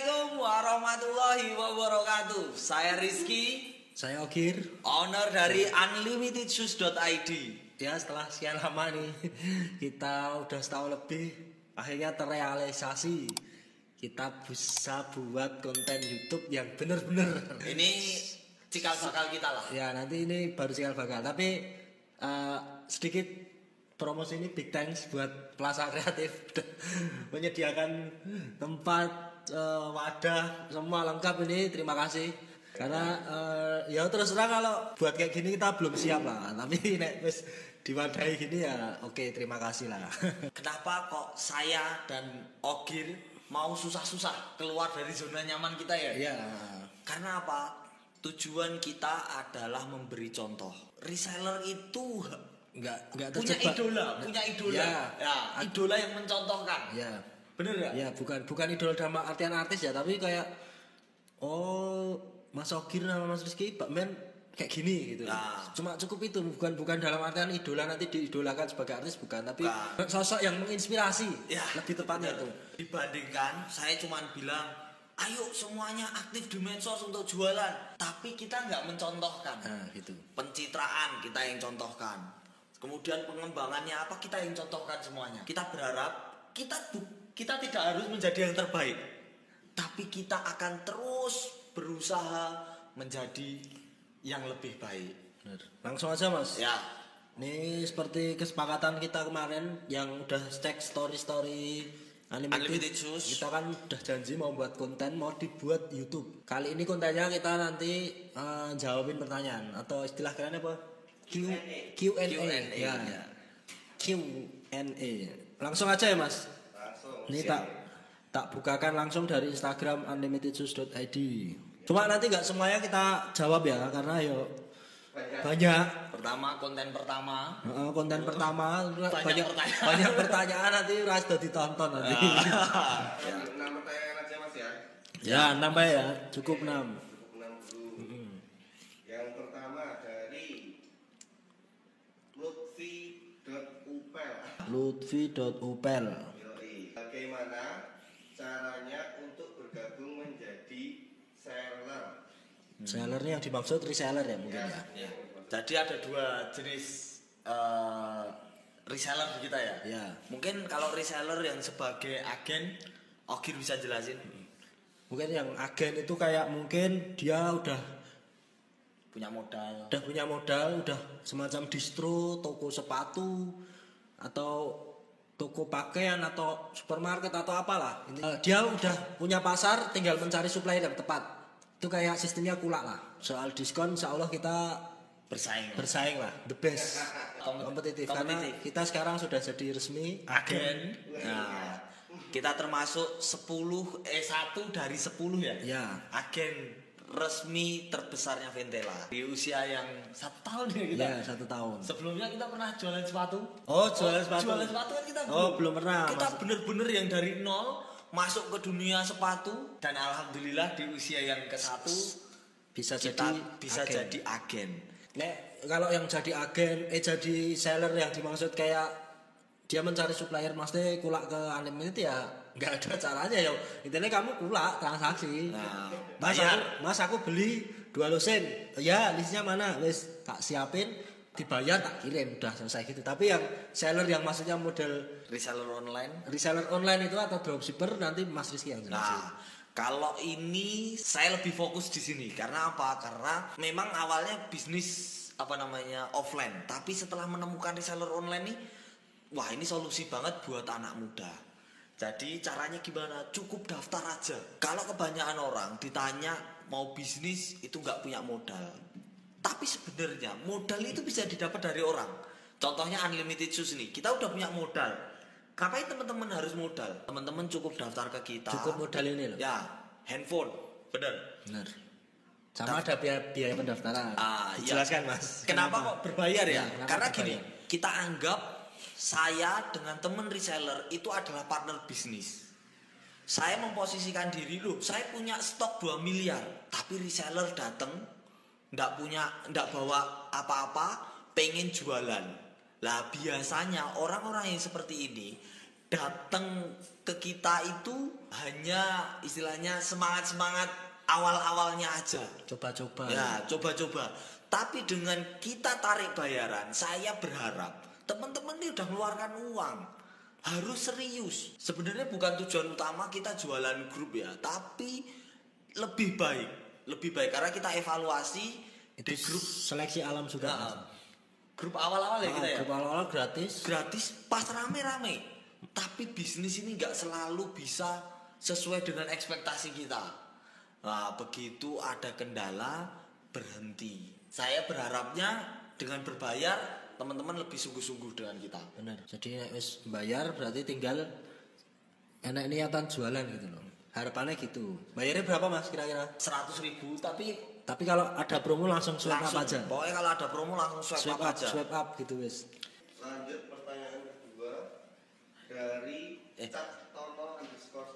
Assalamualaikum warahmatullahi wabarakatuh. Saya Rizky, Saya Ogir, owner dari unlimitedshoes.id. ya setelah sekian lama nih kita udah setahun lebih akhirnya terrealisasi kita bisa buat konten YouTube yang bener-bener. Ini cikal bakal kita lah. Ya nanti ini baru cikal bakal, tapi sedikit promosi ini big thanks buat Plaza Kreatif menyediakan tempat, wadah, semua lengkap ini. Terima kasih karena ya terus terang kalau buat kayak gini kita belum siap lah, tapi nek wis diwadahi gini ya oke, terima kasih lah. Kenapa kok saya dan Ogir mau susah-susah keluar dari zona nyaman kita ya? Iya. Karena apa? Tujuan kita adalah memberi contoh. Reseller itu Enggak punya terjebak. punya idola. Ya. Idola yang mencontohkan. Ya. Bener ya? Ya, bukan idola dalam artian artis ya, tapi kayak Mas Ogir sama Mas Rizky Pak Men kayak gini gitu. Nah. Cuma cukup itu, bukan dalam artian idola nanti diidolakan sebagai artis, bukan, tapi Bukan. sosok yang menginspirasi. Ya, lebih tepatnya itu. Dibandingkan saya cuman bilang, ayo semuanya aktif di medsos untuk jualan, tapi kita nggak mencontohkan. Nah, gitu. Pencitraan kita yang contohkan, kemudian pengembangannya apa kita yang contohkan semuanya. Kita berharap kita tidak harus menjadi yang terbaik, tapi kita akan terus berusaha menjadi yang lebih baik. Bener. Langsung aja, Mas. Ya, Ini seperti kesepakatan kita kemarin yang udah cek story Unlimited Shoes. Kita kan udah janji mau buat konten, mau dibuat YouTube. Kali ini kontennya kita nanti jawabin pertanyaan atau istilah keren apa? Q&A. Ya. Q&A. Langsung aja ya, Mas. Langsung. Ini tak bukakan langsung dari Instagram unlimitedshoes.id. Cuma nanti nggak semuanya kita jawab ya, karena banyak. konten pertama. Konten pertama banyak pertanyaan. pertanyaan nanti ras ditonton nanti. Ya. 6 pertanyaan aja Mas ya. Ya, 6 ya, cukup 6. Cukup 6 dulu. Yang pertama dari Lutfi.upel. Yoi. Bagaimana caranya untuk bergabung menjadi seller? Sellernya yang dimaksud reseller ya mungkin ya. Ya. Jadi ada dua jenis reseller kita ya. Ya. Mungkin kalau reseller yang sebagai agen, Ogir bisa jelasin. Mungkin yang agen itu kayak mungkin dia udah Punya modal. punya modal, udah semacam distro, toko sepatu atau toko pakaian atau supermarket atau apalah. Dia udah punya pasar, tinggal mencari supplier yang tepat. Itu kayak sistemnya kulak lah. Soal diskon insya Allah kita bersaing lah, the best, kompetitif. Karena kita sekarang sudah jadi resmi Agen. Nah, kita termasuk 1 dari 10 ya. Ya. Agen resmi terbesarnya Ventela di usia yang 1 tahun ya kita. Ya, 1 tahun. Sebelumnya kita pernah jualan sepatu. Jualan sepatu. Jualan sepatu kan kita belum pernah. Kita bener-bener yang dari nol masuk ke dunia sepatu, dan alhamdulillah di usia yang ke-1 bisa kita jadi bisa agen. jadi agen. Nek kalau yang jadi agen, jadi seller yang dimaksud kayak dia mencari supplier maksudnya kulak ke unlimited ya nggak ada caranya ya. Intinya kamu kulak transaksi. Nah, Mas aku beli 2 lusin. Ya, listnya mana? Wis tak siapin, dibayar tak kirim, udah selesai gitu. Tapi yang seller yang maksudnya model reseller online itu atau dropshipper nanti Mas Rizky yang jelasin. Nah, kalau ini saya lebih fokus di sini karena apa? Karena memang awalnya bisnis offline, tapi setelah menemukan reseller online nih, wah ini solusi banget buat anak muda. Jadi caranya gimana? Cukup daftar aja. Kalau kebanyakan orang ditanya mau bisnis itu nggak punya modal, tapi sebenarnya modal itu bisa didapat dari orang. Contohnya Unlimited Shoes nih, kita udah punya modal. Ngapain teman-teman harus modal? Teman-teman cukup daftar ke kita. Cukup modal ini loh. Ya, handphone. Bener. Sama ada biaya pendaftaran. iya. Jelaskan Mas. Kenapa kok berbayar ya? Kenapa Karena berbayar? gini, kita anggap saya dengan teman reseller itu adalah partner bisnis. Saya memposisikan diri loh, saya punya stok 2 miliar, tapi reseller datang nggak bawa apa-apa, pengen jualan. Lah biasanya orang-orang yang seperti ini datang ke kita itu hanya istilahnya semangat awal-awalnya aja. Coba-coba. Ya, coba-coba. Tapi dengan kita tarik bayaran, saya berharap teman-teman ini udah mengeluarkan uang. Harus serius. Sebenarnya bukan tujuan utama kita jualan grup ya, tapi lebih baik karena kita evaluasi Itu di grup seleksi alam juga. grup awal-awal ya kita ya. Grup awal gratis. Gratis pas rame-rame. Tapi bisnis ini nggak selalu bisa sesuai dengan ekspektasi kita. Nah, begitu ada kendala berhenti. Saya berharapnya dengan berbayar teman-teman lebih sungguh-sungguh dengan kita. Benar. Jadi nek wis bayar berarti tinggal enak niatan jualan gitu loh. Harapannya gitu. Bayarnya berapa Mas kira-kira? 100.000 Tapi kalau ada promo langsung swipe up aja. Pokoknya kalau ada promo langsung swipe up aja. Swipe up gitu wis. Lanjut pertanyaan kedua dari Caktono _ store.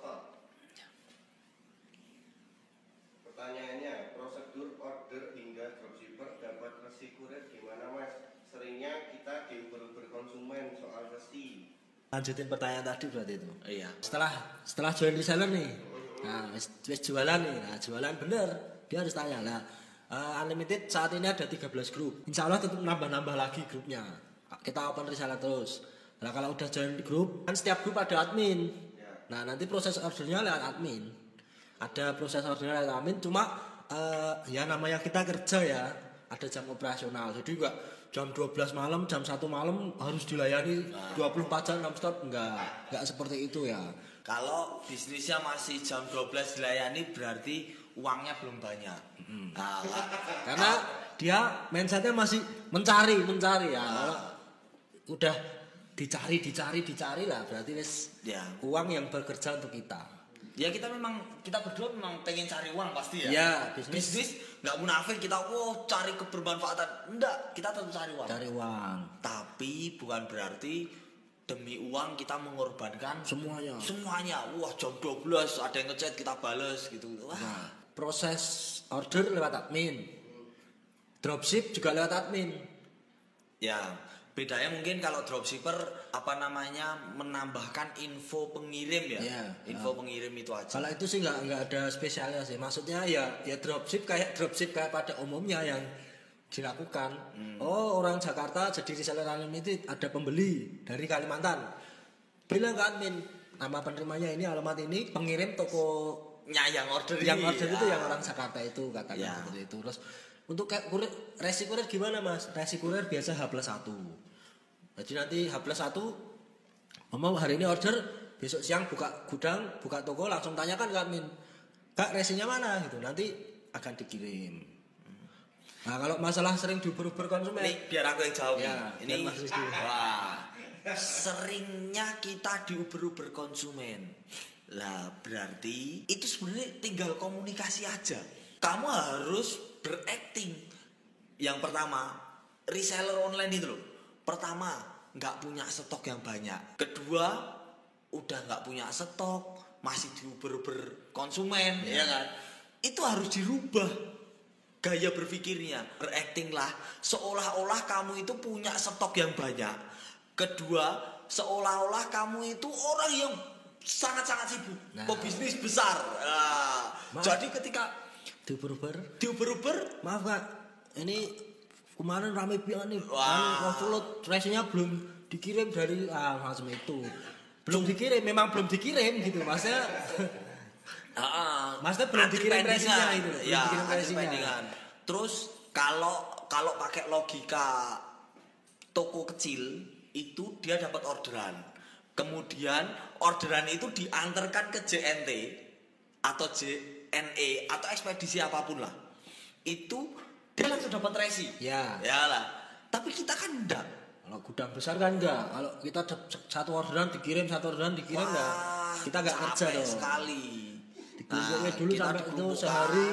Pertanyaannya, prosedur order hingga dropshipper dapat resi kurir gimana Mas? Seringnya kita diuber-uber konsumen soal resi. Lanjutin pertanyaan tadi berarti itu. Iya. Setelah join reseller nih. Nah, wis jualan nih. Nah, jualan bener. Dia harus tanya. Nah, Unlimited saat ini ada 13 grup. Insya Allah tetap nambah-nambah lagi grupnya. Kita open reseller terus. Nah, kalau udah join grup, kan setiap grup ada admin. Nah, nanti proses ordernya lewat admin. Ada proses ordernya lewat admin, cuma ya namanya kita kerja ya. Ada jam operasional. Jadi enggak jam 12 malam, jam 1 malam harus dilayani 24 jam non-stop. Enggak seperti itu ya. Kalau bisnisnya masih jam 12 dilayani berarti uangnya belum banyak. Nah, Karena dia mindsetnya masih mencari ya. Kalau udah dicari lah berarti wis ya. uang yang bekerja untuk kita. Ya kita berdua memang pengen cari uang pasti ya. Ya, bisnis nggak munafik kita cari kebermanfaatan. Enggak, kita tetap cari uang. Cari uang. Tapi bukan berarti demi uang kita mengorbankan semuanya. Wah, jam 12 ada yang ngechat kita bales gitu. Wah. Nah, proses order lewat admin. Dropship juga lewat admin. Ya, bedanya mungkin kalau dropshipper menambahkan info pengirim ya. Ya, info pengirim itu aja. Kalau itu sih nggak ada spesialnya sih. Maksudnya ya dropship kayak pada umumnya yang dilakukan. Oh, orang Jakarta jadi reseller Unlimited, ada pembeli dari Kalimantan. Bilang ke admin, nama penerimanya ini, alamat ini, pengirim toko yang order itu ya. yang orang Jakarta itu katakan Ya. seperti itu. Terus untuk resi kurir gimana Mas? Resi kurir biasa H+1. Jadi nanti H+1 mau hari ini order, besok siang buka gudang, buka toko, langsung tanyakan ke admin, Kak resinya mana gitu, nanti akan dikirim. Nah kalau masalah sering diuber-uber konsumen, Ini biar aku yang jawab. Ya, ini biar Mas Rizky. wah, seringnya kita diuber-uber konsumen. Lah berarti itu sebenarnya tinggal komunikasi aja. Kamu harus berakting. Yang pertama, reseller online itu loh. Pertama, nggak punya stok yang banyak. Kedua, udah nggak punya stok, masih diuber-uber konsumen, ya kan? Itu harus dirubah gaya berpikirnya. Beraktinglah seolah-olah kamu itu punya stok yang banyak. Kedua, seolah-olah kamu itu orang yang sangat-sangat sibuk, pebisnis besar. Jadi ketika diuber-uber, maaf Kak, ini kemarin rame banget nih, Wah. overload resinya belum dikirim dari macam itu. Belum dikirim, memang belum dikirim gitu, maksudnya. Maksudnya belum dikirim resinya itu, belum ya, dikirim resinya. pendingan. Terus kalau pakai logika toko kecil itu dia dapat orderan. Kemudian orderan itu diantarkan ke JNT atau JNE atau ekspedisi apapun lah. Itu dia langsung dapat resi. Ya. Ya lah. Tapi kita kan enggak. Kalau gudang besar kan enggak. Kalau kita satu orderan dikirim enggak. Kita enggak kerja capek dong. sekali. Dikumpulnya dulu kita sampai itu dikumpulkan, sehari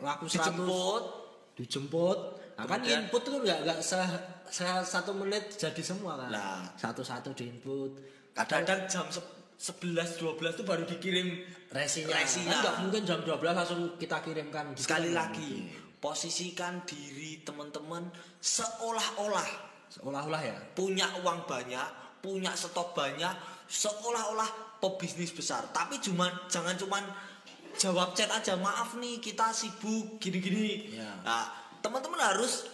laku 100. Dijemput. Nah, kan Kemudian- input itu enggak 1 menit jadi semua kan. Nah. Satu-satu diinput. Kadang-kadang jam 11-12 itu baru dikirim Resinya. Resinya. Kan enggak mungkin jam 12 langsung kita kirimkan. Sekali Gitu kan. lagi, posisikan diri teman-teman seolah-olah Seolah-olah ya. punya uang banyak, punya stok banyak, seolah-olah pebisnis besar. Tapi jangan cuman jawab chat aja, maaf nih kita sibuk gini-gini. Ya. Nah, teman-teman harus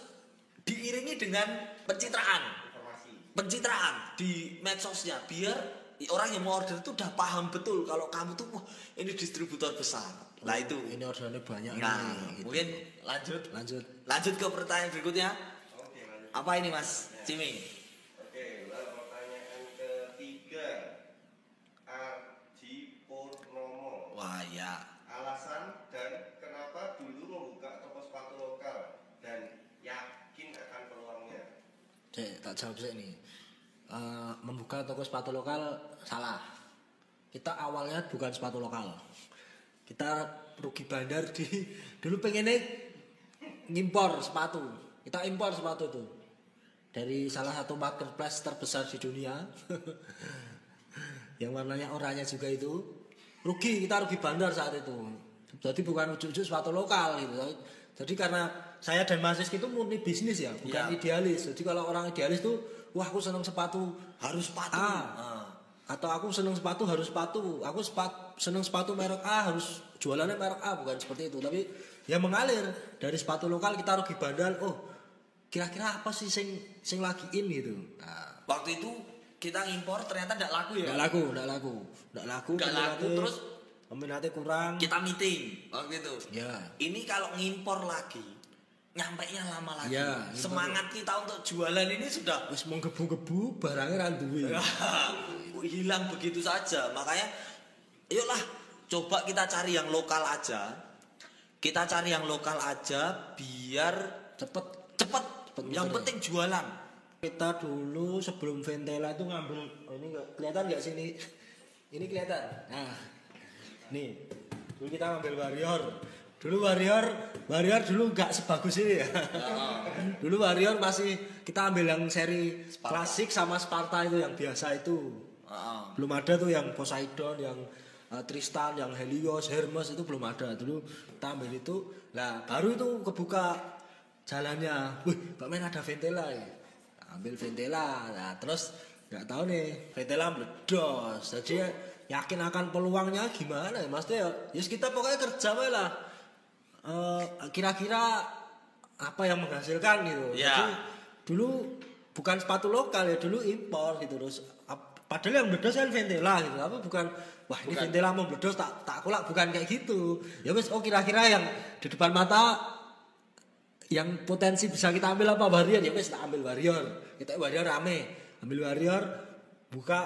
diiringi dengan pencitraan di medsosnya, biar orang yang mau order itu udah paham betul kalau kamu tuh wah ini distributor besar. Nah itu. Ini orderannya banyak Nah, nih, gitu. mungkin lanjut ke pertanyaan berikutnya. Oke, lanjut. Apa ini Mas Ciming? Oke, lalu pertanyaan ketiga. Arji Purnomo. Wah ya. Alasan dan kenapa dulu membuka toko sepatu lokal dan yakin akan peluangnya? Tak jawab sih nih. Membuka toko sepatu lokal salah. Kita awalnya bukan sepatu lokal. Kita rugi bandar dulu pengennya ngimpor sepatu. Kita impor sepatu tuh dari salah satu marketplace terbesar di dunia. Yang warnanya oranye juga itu. Kita rugi bandar saat itu. Jadi bukan ujuk-ujuk sepatu lokal gitu. Jadi karena saya dan Mas Rizky itu murni bisnis ya, bukan Ya. idealis. Jadi kalau orang idealis tuh, wah aku seneng sepatu Harus sepatu. atau aku seneng sepatu harus sepatu. Aku seneng sepatu merek A harus jualannya merek A, bukan seperti itu. Tapi ya mengalir dari sepatu lokal kita rugi bandar. Oh, kira-kira apa sih sing lagi in gitu. Nah, Waktu itu kita ngimpor ternyata tidak laku ya. Nggak laku. Terus peminatnya kurang. kita meeting waktu itu. Ya. Ini kalau ngimpor lagi, nyampainya lama lagi. Ya, ngimpor. Semangat kita untuk jualan ini sudah Wis mau gebu-gebu barangnya ra duwe. hilang begitu saja. Makanya, yuklah coba kita cari yang lokal aja. Kita cari yang lokal aja biar Cepet. cepet. Yang mikirnya. penting jualan. Kita dulu sebelum Ventela itu ngambil ini kelihatan nggak sini? Ini kelihatan. Nah, nih dulu kita ngambil Warrior. Dulu Warrior dulu nggak sebagus ini ya. Dulu Warrior masih kita ambil yang seri klasik sama Sparta itu yang biasa itu. Belum ada tuh yang Poseidon, yang Tristan, yang Helios, Hermes itu belum ada. Dulu kita ambil itu. Lah baru itu kebuka jalannya. Wih, Pak Men ada Ventela ya. Ambil Ventela. Nah, terus nggak tahu nih Ventela meledos. Jadi yakin akan peluangnya gimana ya Mas ya. Yes kita pokoknya kerja wae lah. Kira-kira apa yang menghasilkan gitu. Ya. Jadi dulu bukan sepatu lokal ya, dulu impor gitu terus. Padahal yang meledos kan Ventela gitu. Apa bukan wah ini Ventela mau meledos tak kulak bukan kayak gitu. Ya wes kira-kira yang di depan mata yang potensi bisa kita ambil apa Warrior ya wes tak ambil Warrior. Kita Warrior rame. Ambil Warrior buka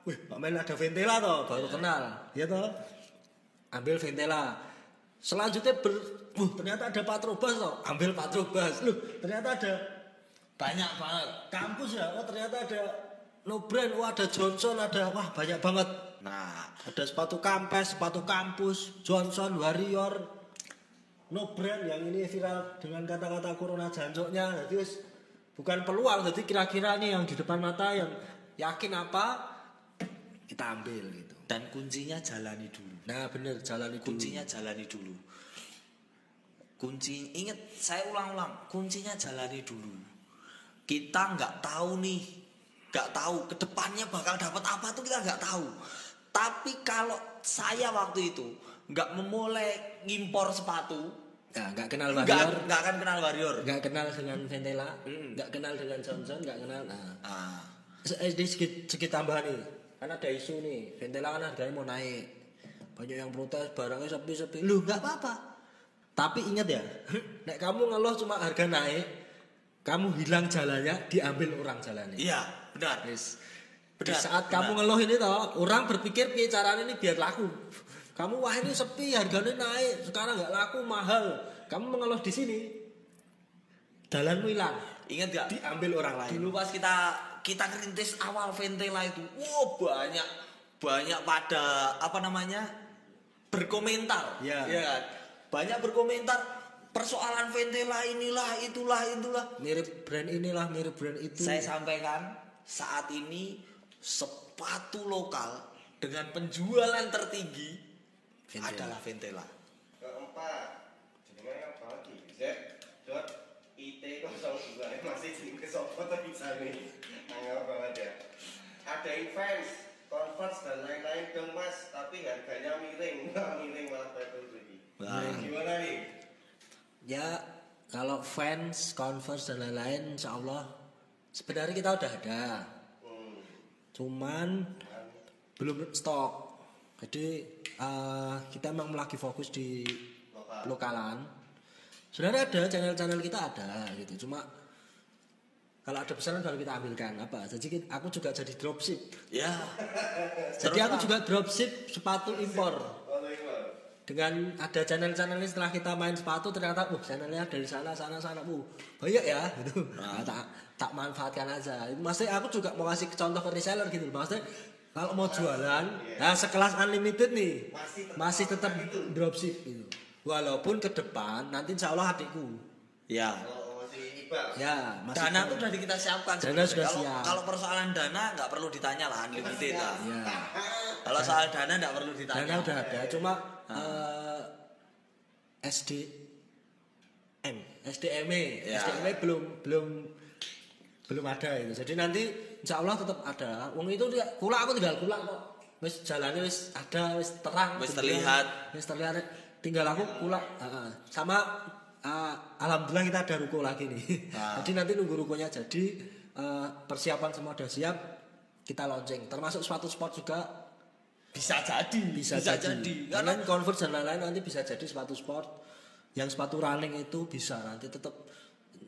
wih Pak Men ada Ventela toh baru kenal. Ya toh. Ambil Ventela. Selanjutnya ternyata ada Patrobas toh. Ambil Patrobas. Loh, ternyata ada Banyak banget. kampus ya. Oh ternyata ada No Brand, oh ada Johnson, ada wah banyak banget. Nah, Ada sepatu kampus, sepatu kampus, Johnson, Warrior, No Brand yang ini viral dengan kata-kata corona jancoknya. Jadi wis bukan peluang, jadi kira-kira nih yang di depan mata yang yakin apa kita ambil gitu. dan kuncinya jalani dulu. Nah bener jalani dulu. Kuncinya jalani dulu. Ingat saya ulang-ulang, kuncinya jalani dulu. Kita nggak tahu kedepannya bakal dapat apa tuh kita nggak tahu. Tapi kalau saya waktu itu nggak memulai ngimpor sepatu, Nah, nggak kenal Warrior, nggak akan kenal Warrior. nggak kenal dengan Ventela, nggak kenal dengan Johnson, nggak kenal. Nah, Ah, sedikit tambahan nih, kan ada isu nih, Ventela kan harganya mau naik, banyak yang protes barangnya sepi-sepi, lu nggak apa-apa. Tapi ingat ya, nek kamu ngeluh cuma harga naik, kamu hilang jalannya, diambil orang jalannya. iya benar. Yes. Benar, Di saat benar. kamu ngeluh ini toh, orang berpikir piye caranya ini biar laku. Kamu wah ini sepi, harganya naik, sekarang nggak laku mahal. Kamu mengeluh di sini, jalanmu hilang, Ingat nggak? diambil orang lain. Dulu pas kita ngerintis awal Ventela itu, banyak pada berkomentar. Ya. kan? Banyak berkomentar persoalan Ventela inilah itulah. Mirip brand inilah, mirip brand itu. Saya sampaikan saat ini sepatu lokal dengan penjualan tertinggi Ventela. adalah Ventela. Keempat, jenenge apa lagi? Z.IT02 masih jenenge sopo to bisa nih. Angel banget ya. ada event, converse dan lain-lain dong mas, tapi harganya miring, miring malah betul begini. Gimana nih? Ya kalau fans, converse dan lain-lain, insya Allah sebenarnya kita udah ada, cuman belum stok. Jadi kita memang lagi fokus di lokalan. Sebenarnya ada channel-channel kita ada gitu, cuma kalau ada pesanan baru kita ambilkan apa. Jadi aku juga jadi dropship. Ya. Jadi aku juga dropship sepatu impor. Dengan ada channel-channel ini setelah kita main sepatu ternyata channelnya dari sana banyak ya gitu. Nah, tak manfaatkan aja. Maksudnya aku juga mau kasih contoh ke reseller gitu. Maksudnya kalau mau jualan, nah sekelas unlimited nih masih tetap dropship gitu. Walaupun ke depan nanti insya Allah adikku. Ya. Ya, dana tuh udah kita siapkan. Dana sudah siap. Kalau persoalan dana nggak perlu ditanya lah, unlimited lah. Ya. Kalau soal dana nggak perlu ditanya. Dana udah ada, cuma SDM-nya belum ada itu. Jadi nanti insya Allah tetap ada. Uang itu dia kulak, aku tinggal kulak kok. Wis jalannya wis ada, wis terang, wis terlihat. Tinggal aku kulak. Sama alhamdulillah kita ada ruko lagi nih. Jadi nanti nunggu rukonya jadi, persiapan semua udah siap, kita launching. Termasuk sepatu sport juga bisa jadi. Karena Converse dan lain-lain nanti bisa jadi sepatu sport. Yang sepatu running itu bisa nanti tetap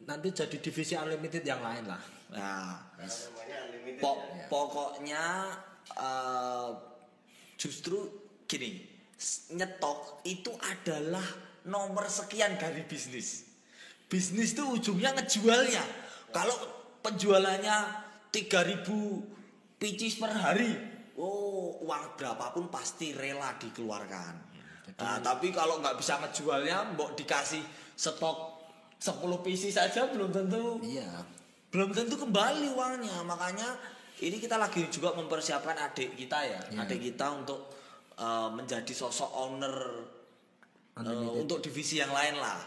nanti jadi divisi unlimited yang lain lah. Nah, pokoknya justru gini, nyetok itu adalah nomor sekian dari bisnis. Bisnis itu ujungnya ngejualnya. Kalau penjualannya 3.000 pieces per hari, uang berapapun pasti rela dikeluarkan. Nah, tapi kalau nggak bisa ngejualnya, mbok dikasih stok 10 pieces saja belum tentu. Iya. Belum tentu kembali uangnya. Makanya ini kita lagi juga mempersiapkan adik kita ya. Adik kita untuk menjadi sosok owner untuk divisi yang lain lah.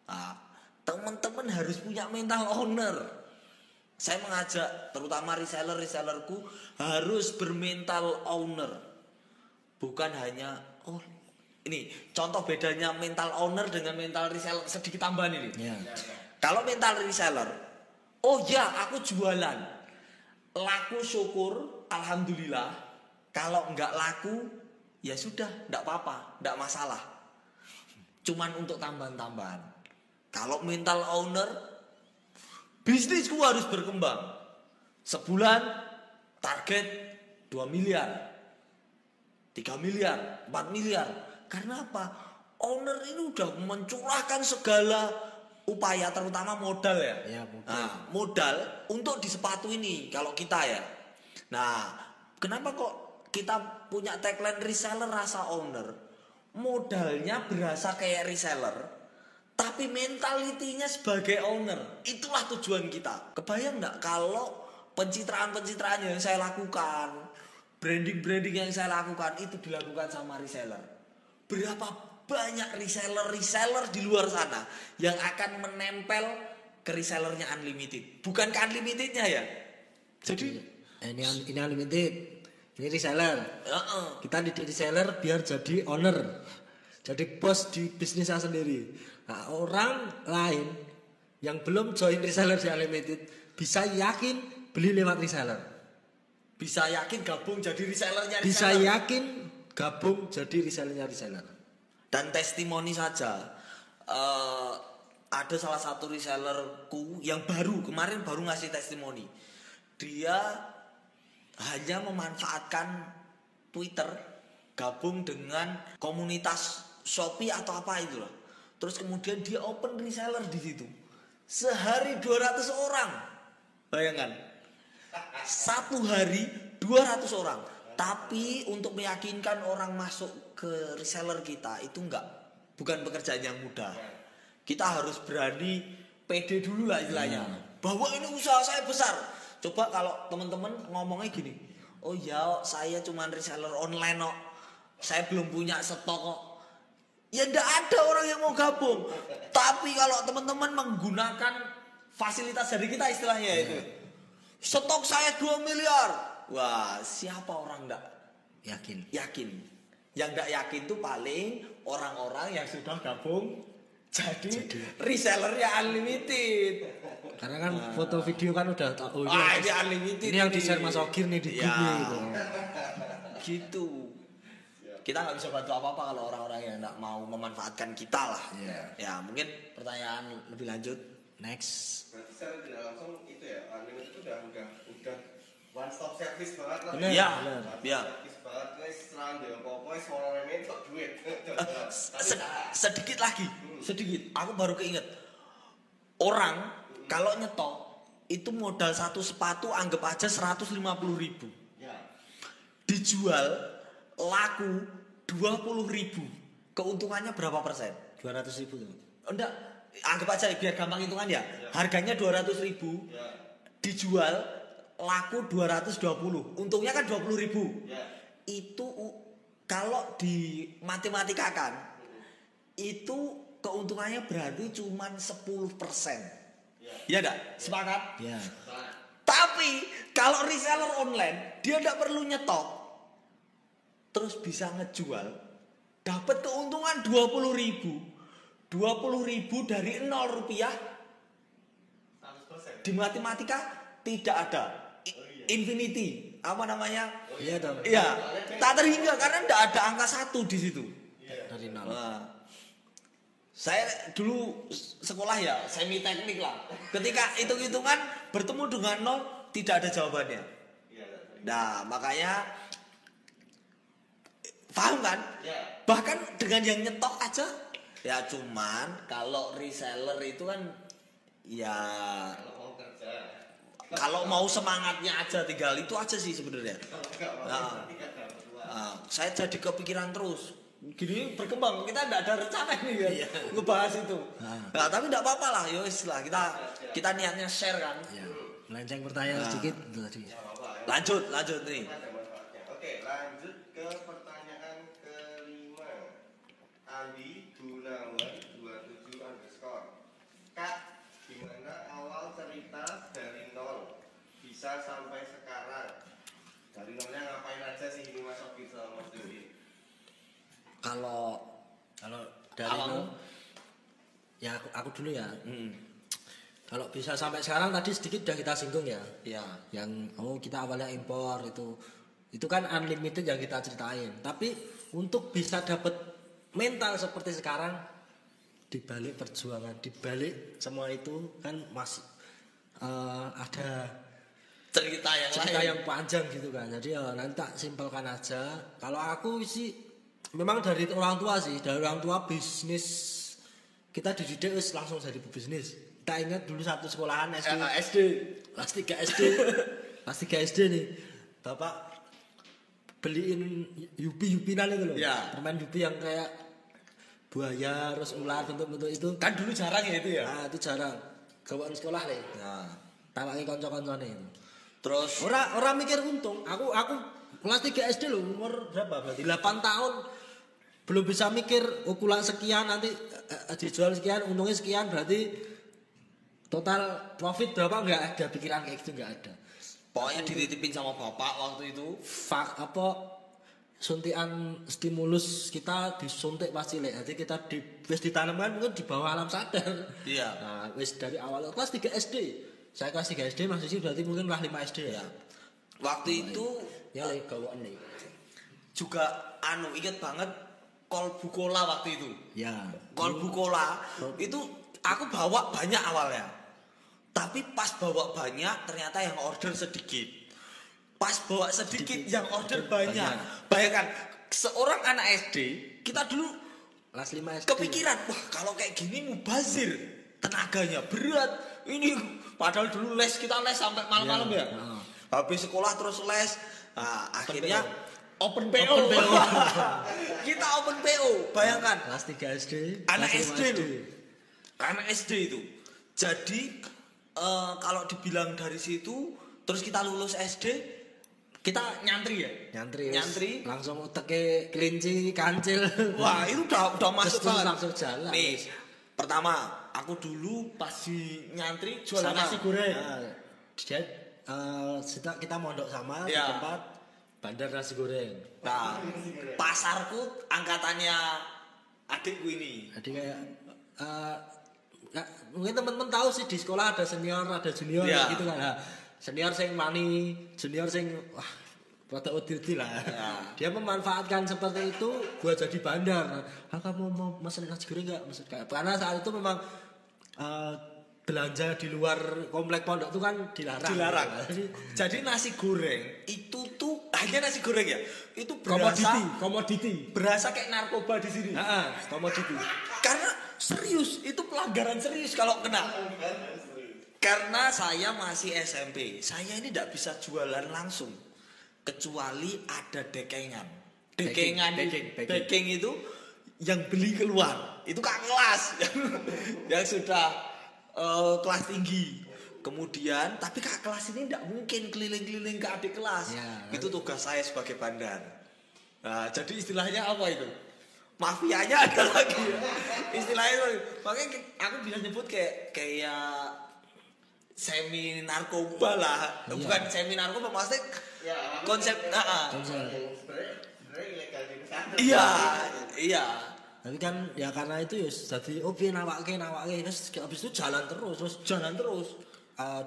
Nah, teman-teman harus punya mental owner. Saya mengajak terutama resellerku harus bermental owner. Bukan hanya ini contoh bedanya mental owner dengan mental reseller, sedikit tambahan ini. Kalau mental reseller, aku jualan, laku syukur, alhamdulillah. Kalau enggak laku, ya sudah, enggak apa-apa, enggak masalah. Cuman untuk tambahan-tambahan. Kalau mental owner, bisnisku harus berkembang. Sebulan target 2 miliar, 3 miliar, 4 miliar. Karena apa? Owner ini udah mencurahkan segala upaya, terutama modal ya. Nah, modal untuk di sepatu ini kalau kita ya. Nah, kenapa kok kita punya tagline reseller rasa owner? Modalnya berasa kayak reseller, tapi mentalitinya sebagai owner. Itulah tujuan kita. Kebayang nggak kalau pencitraan-pencitraan yang saya lakukan, branding-branding yang saya lakukan itu dilakukan sama reseller? Berapa banyak reseller di luar sana yang akan menempel ke resellernya unlimited, bukan ke unlimitednya ya. Jadi ini unlimited. Ini reseller. Kita di reseller biar jadi owner. Jadi bos di bisnisnya sendiri. Nah, orang lain yang belum join reseller di unlimited bisa yakin beli lewat reseller. Bisa yakin gabung jadi resellernya reseller. Bisa yakin gabung jadi resellernya reseller. Dan testimoni saja. Ada salah satu resellerku yang kemarin baru ngasih testimoni. Dia hanya memanfaatkan Twitter, gabung dengan komunitas Shopee atau apa itu lah. Terus kemudian dia open reseller di situ. Sehari 200 orang. Bayangkan. Satu hari 200 orang. Tapi untuk meyakinkan orang masuk ke reseller kita itu bukan pekerjaan yang mudah. Kita harus berani pede dulu lah istilahnya. Bahwa ini usaha saya besar. Coba kalau teman-teman ngomongnya gini, saya cuma reseller online kok, saya belum punya stok kok. Ya ndak ada orang yang mau gabung. Tapi kalau teman-teman menggunakan fasilitas dari kita istilahnya itu, stok saya 2 miliar, Wah, siapa orang enggak Yakin. yakin? Yang enggak yakin tuh paling orang-orang yang sudah gabung jadi resellernya unlimited. Karena kan foto video kan udah tahu. Ini unlimited. Ini yang di-share Mas Ogir nih di grup Ya. nih gitu. Gitu. Kita nggak bisa bantu apa-apa kalau orang-orang yang nggak mau memanfaatkan kita lah. Iya. Ya mungkin pertanyaan lebih lanjut. Next. Berarti secara tidak langsung itu ya, unlimited itu udah one stop service banget lah. Bener, Iya. bener. Iya. Service banget, guys. Serang dia apa-apa, semua orang ini untuk duit. Sedikit lagi, sedikit. Aku baru keinget. Orang kalau nyetok itu modal satu sepatu anggap aja 150.000. Ya. Dijual laku 20.000. Keuntungannya berapa persen? 200.000 tuh. Enggak, anggap aja biar gampang hitungan ya. Harganya 200.000. Ya. Dijual laku 220. Untungnya kan 20.000. Ya. Itu kalau di matematikakan itu keuntungannya berarti cuman 10%. Iya enggak? Sepakat? Ya. Tapi kalau reseller online dia enggak perlu nyetok. Terus bisa ngejual dapat keuntungan 20.000. 20.000 dari 0 rupiah 100%. di matematika tidak ada infinity apa namanya Iya dong. iya tak terhingga karena tidak ada angka 1 di situ. Dari nol. Nah, saya dulu sekolah ya semi teknik lah, ketika hitung-hitungan bertemu dengan 0 tidak ada jawabannya. Nah makanya paham kan? Bahkan dengan yang nyetok aja ya, cuman kalau reseller itu kan ya kalau mau semangatnya aja tinggal itu aja sih sebenarnya. Nah, saya jadi kepikiran terus. Gini berkembang, kita enggak ada rencana ini kan ngebahas itu. Nah, tapi enggak apa-apa lah, ya wis lah kita niatnya share kan. Ya. Melenceng pertanyaan sedikit itu tadi. Lanjut nih. Ada manfaatnya. Oke, lanjut ke pertanyaan kelima. Andi Gunawan 27_. Kak, gimana awal cerita dari nol bisa sampai sekarang? Dari nolnya ngapain aja sih ini Mas Oki sama Mas Dewi? Kalau dari Awal. nol, ya aku dulu ya. Kalau bisa sampai sekarang tadi sedikit udah kita singgung ya. Ya. Yang kita awalnya impor itu kan unlimited yang kita ceritain. Tapi untuk bisa dapat mental seperti sekarang, dibalik perjuangan, dibalik semua itu kan masih ada Cerita yang cerita lain. yang panjang gitu kan. Jadi ya nanti tak simpelkan aja. Kalau aku sih memang dari orang tua sih, dari orang tua bisnis kita dididik wis langsung jadi pebisnis. Kita ingat dulu satu sekolahan SD. SD. Kelas 3 SD. Kelas 3 SD nih. Bapak beliin yupi-yupinan itu loh. Ya. Permen yupi yang kayak buaya, terus ular bentuk-bentuk itu. Kan dulu jarang ya itu ya. Nah, itu jarang. Gawaan sekolah nih. Nah, Tawangi kanca-kancane itu. terus Orang mikir untung. Aku kelas 3 SD loh, umur berapa berarti? 8 tahun. Belum bisa mikir ukuran sekian nanti dijual sekian, untungnya sekian berarti total profit berapa, enggak ada pikiran kayak gitu, enggak ada. pokoknya dititipin sama bapak waktu itu. Suntikan stimulus kita disuntik pasti lek. Jadi kita wis ditanamkan mungkin di bawah alam sadar. Iya. Nah, wis dari awal kelas 3 SD. Saya kelas 3 SD Mas Sisi berarti mungkin kelas 5 SD ya. Waktu itu Ya lek gawaan nih. juga inget banget kolbu kola waktu itu. Ya. Kolbu kola itu aku bawa banyak awalnya. Tapi pas bawa banyak ternyata yang order sedikit. Pas bawa sedikit yang order banyak. Bayangkan seorang anak SD, kita dulu Kelas 5 SD. kepikiran, wah kalau kayak gini mubazir, tenaganya berat. Ini padahal dulu les kita les sampai malam-malam ya. Habis sekolah terus les. Nah, akhirnya open PO. Kita open PO. Bayangkan Kelas 3 SD. anak kelas 5 SD loh. Anak SD itu. Jadi kalau dibilang dari situ terus kita lulus SD, kita nyantri ya. Nyantri. Langsung uteke kelinci, kancil. Wah, itu udah masuk Terus banget. langsung jalan. Nih, pertama, aku dulu pas di nyantri jualan Sama. nasi goreng. Nah, dia kita mondok sama di Iya. tempat bandar nasi goreng. Nah, pasarku angkatannya adikku ini. Jadi kayak mungkin teman-teman tahu sih di sekolah ada senior, ada junior Iya. gitu kan. Nah, senior sing mani, junior sing wah rada udil lah. Iya. Dia memanfaatkan seperti itu buat jadi bandar. Kamu mau mesen nasi goreng enggak? Karena saat itu memang belanja di luar komplek pondok itu kan dilarang. Jadi nasi goreng itu tuh hanya nasi goreng ya. Itu berasa Komoditi. berasa kayak narkoba di sini. Komoditi. Karena serius, itu pelanggaran serius kalau kena. Karena saya masih SMP, saya ini tidak bisa jualan langsung kecuali ada dekengan. Dekeng itu yang beli keluar, itu kak kelas yang sudah kelas tinggi. Kemudian, tapi kak kelas ini tidak mungkin keliling-keliling ke adik kelas. Ya, Itu tugas saya sebagai bandar. Nah, jadi istilahnya apa itu? Mafianya ada lagi. Istilahnya, makanya aku bisa nyebut kayak semi narkoba lah. Iya. Bukan semi narkoba, maksudnya Ya, konsep. sebenarnya ilegal di pesantren. Iya. Tapi kan ya karena itu ya jadi piye nawake terus habis itu jalan terus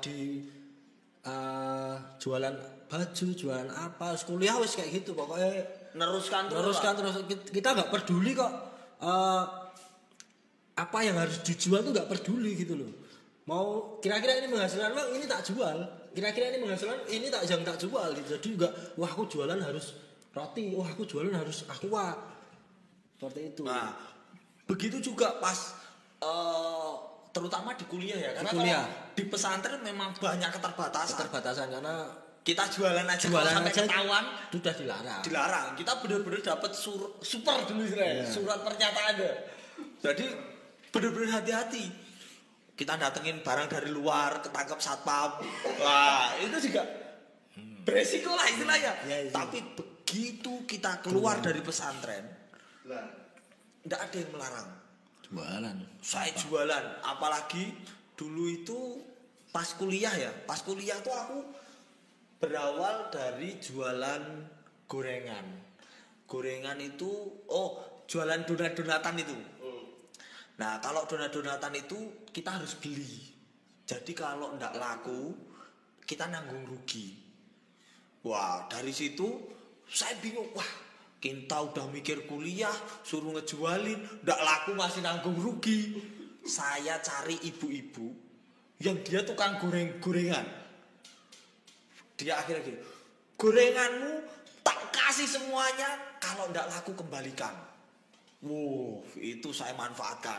di jualan baju, jualan apa, kuliah wis kayak gitu pokoknya Neruskan terus kita nggak peduli kok apa yang harus dijual tuh nggak peduli gitu loh. Mau kira-kira ini menghasilkan uang ini tak jual, kira-kira ini menghasilkan ini tak jual gitu. Jadi juga wah aku jualan harus roti, wah aku jualan harus aqua. Seperti itu. Nah, begitu juga pas terutama di kuliah ya. Karena kuliah. kalau di pesantren memang banyak keterbatasan. Karena Kita jualan aja kalau sampai ketahuan sudah dilarang. dilarang. Kita benar-benar dapat super dulu surat pernyataan deh. Jadi benar-benar hati-hati. Kita datengin barang dari luar, ketangkep satpam. Wah, itu juga beresiko lah istilahnya. Ya, iya. Tapi begitu kita keluar dari pesantren, Lah, tidak ada yang melarang. Jualan. Saya jualan, apalagi dulu itu pas kuliah ya. Pas kuliah tuh aku berawal dari jualan gorengan. Gorengan itu, jualan donat-donatan itu. Nah, kalau donat-donatan itu kita harus beli. Jadi kalau ndak laku, kita nanggung rugi. Wah, dari situ saya bingung. Wah, kita udah mikir kuliah, suruh ngejualin, ndak laku masih nanggung rugi. Saya cari ibu-ibu yang dia tukang gorengan. Dia akhirnya gini, gorenganmu tak kasih semuanya, kalau ndak laku kembalikan. Wow, itu saya manfaatkan.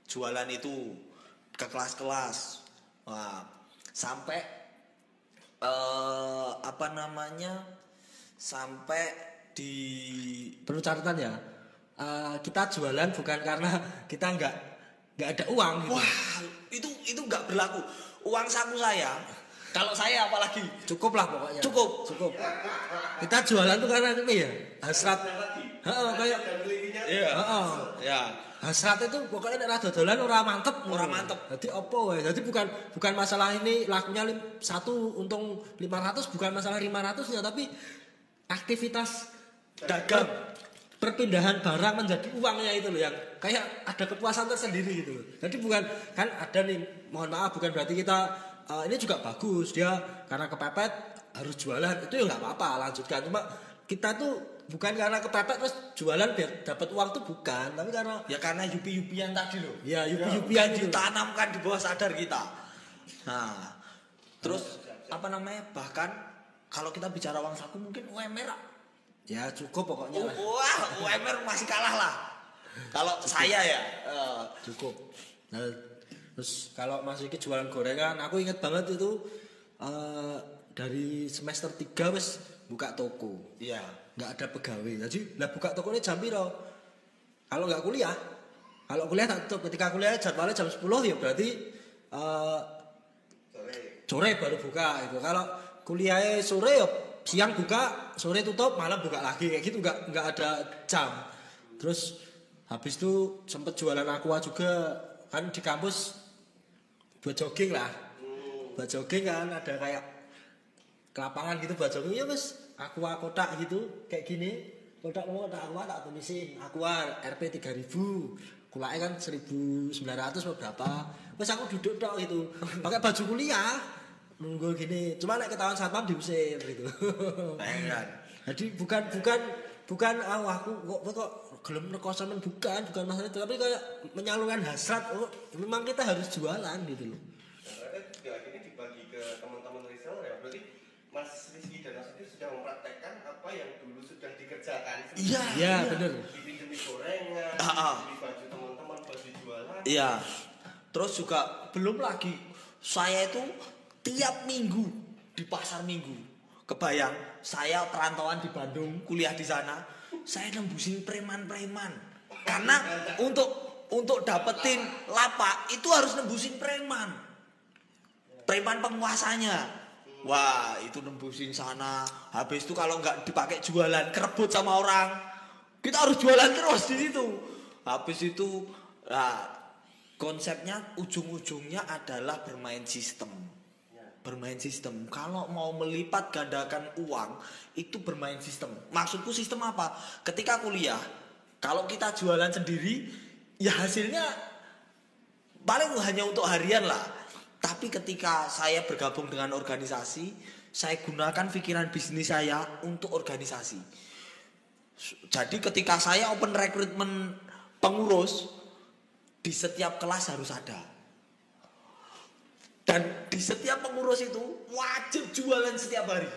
Jualan itu ke kelas-kelas. Wah, sampai sampai di Perlu catatan ya. Kita jualan bukan karena kita nggak ada uang gitu. wah, itu nggak berlaku. Uang saku saya, kalau saya apalagi Cukup lah pokoknya. Cukup. Kita jualan tuh karena itu ya hasrat. Kayak Iya. Ya. hasrat itu pokoknya nek ra dodolan ora mantep. Ora mantep. Jadi opo wae. Jadi bukan masalah ini lakunya satu untung 500 bukan masalah 500-nya tapi aktivitas Dagang. perpindahan barang menjadi uangnya itu loh yang kayak ada kepuasan tersendiri gitu loh. Jadi bukan kan ada nih mohon maaf bukan berarti kita ini juga bagus dia karena kepepet harus jualan itu ya nggak apa-apa lanjutkan cuma kita tuh bukan karena kepepet terus jualan biar dapat uang tuh bukan tapi karena yupi-yupian tadi loh. ya Bukan yupi-yupian gitu. ditanamkan di bawah sadar kita. Nah, terus bahkan kalau kita bicara uang saku mungkin UMR. Ya cukup pokoknya lah. Wah, UMR masih kalah lah. Kalau saya ya Cukup. Nah, terus kalau Mas Iki jualan gorengan, aku ingat banget itu dari semester 3 wis buka toko. iya. Nggak ada pegawai. Jadi lah buka tokonya jam piro? Kalau nggak kuliah, kalau kuliah tak tutup. Ketika kuliah jadwalnya jam 10 ya berarti sore baru buka itu. Kalau kuliahnya sore ya siang buka, sore tutup, malam buka lagi kayak gitu nggak ada jam. Terus habis itu sempet jualan aqua juga kan di kampus buat jogging lah. Buat jogging kan ada kayak ke lapangan gitu buat jogging ya wis aqua kotak gitu kayak gini kotak aqua tak tulisin aqua RP 3000 kulake kan 1900 atau berapa wis aku duduk tok gitu pakai baju kuliah nunggu gini cuma nek ketahuan satpam diusir gitu Bayangkan. jadi bukan aku kok gelem rekosan bukan masalah itu tapi kayak menyalurkan hasrat memang kita harus jualan gitu loh. Karena juga akhirnya dibagi ke teman-teman reseller ya berarti Mas Rizky dan Mas Rizky sudah mempraktekkan apa yang dulu sudah dikerjakan. Iya benar. Dipinjemi gorengan, dibeli baju teman-teman, baju jualan. Iya. Terus juga belum lagi saya itu tiap minggu di pasar minggu. Kebayang saya perantauan di Bandung, kuliah di sana, saya nembusin preman-preman. Karena untuk dapetin lapak itu harus nembusin preman. Preman penguasanya. Wah, itu nembusin sana. Habis itu kalau nggak dipakai jualan, kerebut sama orang. Kita harus jualan terus di situ. Habis itu, nah, konsepnya ujung-ujungnya adalah bermain sistem. Bermain sistem. Kalau mau melipat gandakan uang, itu bermain sistem. Maksudku sistem apa? Ketika kuliah, kalau kita jualan sendiri, ya hasilnya paling hanya untuk harian lah. Tapi ketika saya bergabung dengan organisasi, saya gunakan pikiran bisnis saya untuk organisasi. Jadi ketika saya open recruitment pengurus, di setiap kelas harus ada. Dan di setiap pengurus itu wajib jualan setiap hari.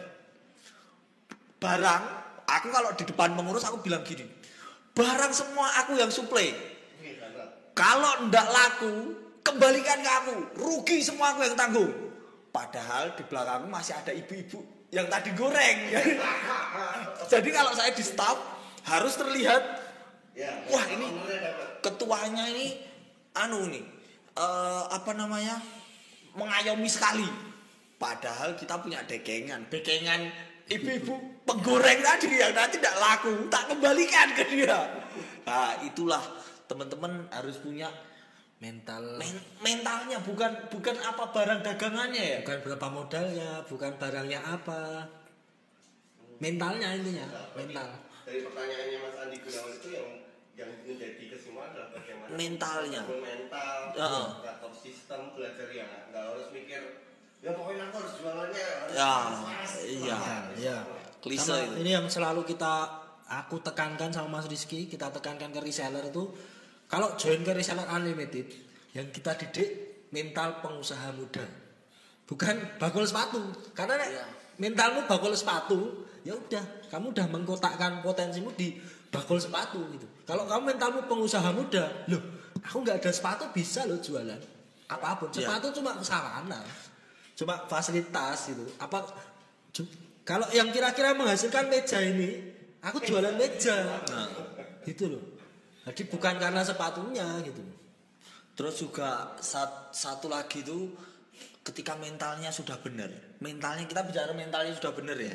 Barang, aku kalau di depan pengurus aku bilang gini, barang semua aku yang suplai. Kalau ndak laku, kembalikan ke aku, rugi semua aku yang tanggung. Padahal di belakangku masih ada ibu-ibu yang tadi goreng. Jadi kalau saya di staff harus terlihat, wah ini ketuanya ini mengayomi sekali. Padahal kita punya bekengan ibu-ibu penggoreng tadi yang nanti tidak laku, tak kembalikan ke dia. Nah itulah teman-teman harus punya mentalnya, bukan apa barang dagangannya ya, bukan berapa modalnya, bukan barangnya apa, mentalnya intinya mental. Dari pertanyaannya Mas Andi Gunawan itu yang menjadi kesimpulan adalah bagaimana mentalnya, atau sistem belajar ya nggak harus mikir ya pokoknya aku harus jualannya iya klise itu. Ini yang selalu aku tekankan sama Mas Rizky, kita tekankan ke reseller itu kalau join ke reseller unlimited yang kita didik mental pengusaha muda, bukan bakul sepatu. Karena mentalmu bakul sepatu ya udah kamu udah mengkotakkan potensimu di bakul sepatu gitu. Kalau kamu mentalmu pengusaha muda, loh aku nggak ada sepatu bisa loh jualan apapun. Sepatu cuma sarana, cuma fasilitas gitu. Kalau yang kira-kira menghasilkan meja ini, aku jualan meja, gitu loh. Jadi bukan karena sepatunya gitu. Terus juga satu lagi tuh ketika mentalnya sudah benar, kita bicara mentalnya sudah benar ya.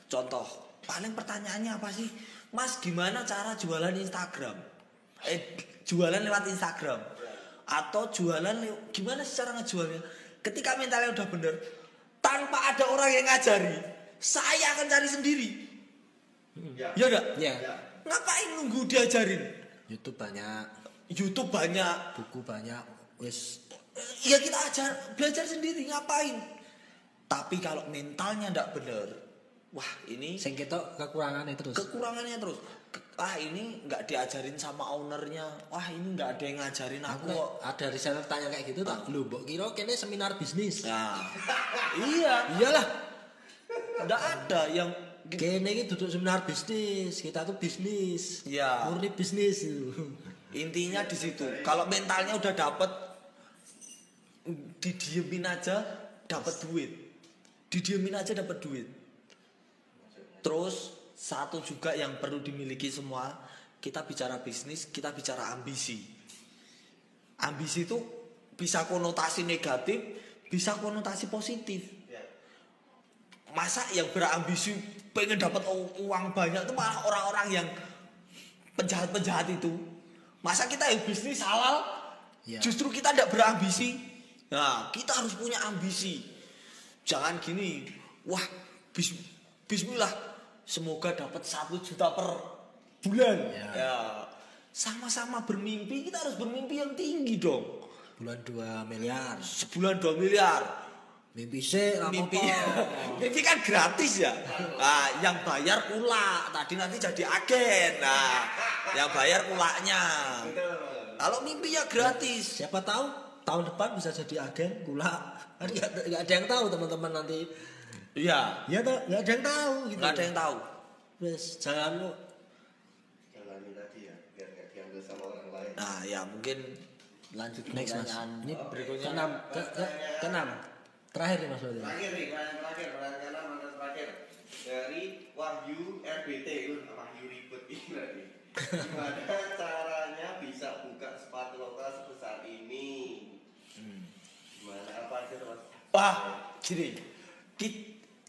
Contoh, paling pertanyaannya apa sih, Mas gimana cara jualan Instagram? Jualan lewat Instagram atau jualan gimana sih cara ngejualnya? Ketika mentalnya udah bener, tanpa ada orang yang ngajari, saya akan cari sendiri. Ya enggak? Ya. Ngapain nunggu diajarin? YouTube banyak, buku banyak, wes. Ya kita belajar sendiri, ngapain? Tapi kalau mentalnya enggak bener, wah ini sing ketok kekurangannya terus. Ini nggak diajarin sama ownernya. Wah ini nggak ada yang ngajarin aku. Ada reseller tanya kayak gitu tak? Lu mbok kira kene seminar bisnis. Nah, iyalah. Nggak ada yang kene iki duduk seminar bisnis. Kita tuh bisnis. Ya. Murni bisnis itu. Intinya di situ. Kalau mentalnya udah dapet, didiemin aja dapat duit. Terus satu juga yang perlu dimiliki semua, kita bicara bisnis, kita bicara ambisi. Ambisi itu bisa konotasi negatif, bisa konotasi positif. Masa yang berambisi pengen dapat uang banyak itu malah orang-orang yang penjahat-penjahat itu. Masa kita yang bisnis halal, justru kita tidak berambisi. Nah, kita harus punya ambisi. Jangan gini, wah Bismillah, semoga dapat 1 juta per bulan. Ya. Sama-sama bermimpi, kita harus bermimpi yang tinggi dong. Bulan 2 miliar. Sebulan 2 miliar. Mimpi sih, Mimpi, mimpi kan gratis ya. Nah, yang bayar pula. Tadi nanti jadi agen. Nah, yang bayar pulanya. Kalau mimpinya gratis. Siapa tahu tahun depan bisa jadi agen gula. Kan nggak ada yang tahu teman-teman nanti. Iya. Ya nggak ada yang tahu. Gitu. Nggak ada yang tahu. Wes jalan lu. Jalani tadi ya, biar nggak diambil sama orang lain. Nah, ya mungkin Lanjut next mas. pertanyaan Ini berikutnya. keenam. Terakhir nih mas Wali. Terakhir nih, pertanyaan mana terakhir dari Wahyu RBT, Wahyu ribet ini berarti. Gimana caranya bisa buka sepatu lokal sebesar ini? Gimana apa aja mas? Wah, gini.